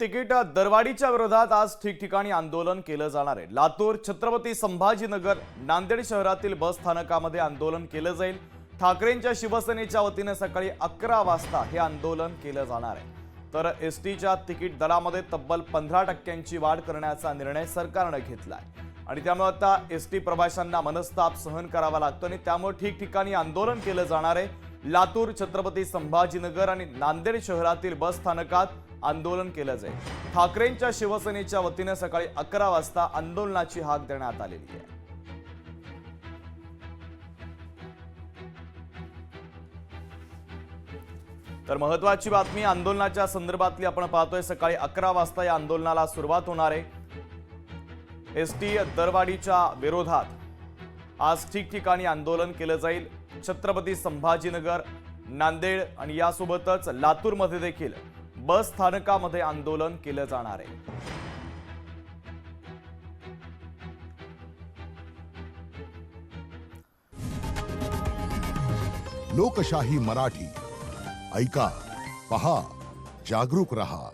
Ticket दरवाढीच्या विरोधात आज ठिकठिकाणी आंदोलन केलं जाणार आहे। लातूर, छत्रपती संभाजीनगर, नांदेड शहरातील बस स्थानकामध्ये आंदोलन केलं जाईल। ठाकरेंच्या शिवसेनेच्या वतीने सकाळी 11 वाजता हे आंदोलन केलं जाणार आहे। तर एसटीच्या तिकीट दरामध्ये तब्बल 15% वाढ करण्याचा निर्णय सरकारने घेतलाय आणि त्यामुळे आता एसटी प्रवाशांना मनस्ताप सहन करावा लागतो आणि त्यामुळे ठिकठिकाणी आंदोलन केलं जाणार आहे। लातूर, छत्रपती संभाजीनगर आणि नांदेड शहरातील बस स्थानकात आंदोलन केलं जाईल। ठाकरेंच्या शिवसेनेच्या वतीने सकाळी 11 वाजता आंदोलनाची हाक देण्यात आलेली आहे। तर महत्त्वाची बातमी आंदोलनाच्या संदर्भातली आपण पाहतोय। सकाळी 11 वाजता या आंदोलनाला सुरुवात होणार आहे। एसटी दरवाढीच्या विरोधात आज ठिकठिकाणी आंदोलन केलं जाईल। छत्रपती संभाजीनगर, नांदेड आणि यासोबतच लातूरमध्ये देखील बस स्थानकामध्ये आंदोलन केलं जाणार आहे। लोकशाही मराठी ऐका, पहा, जागरूक रहा।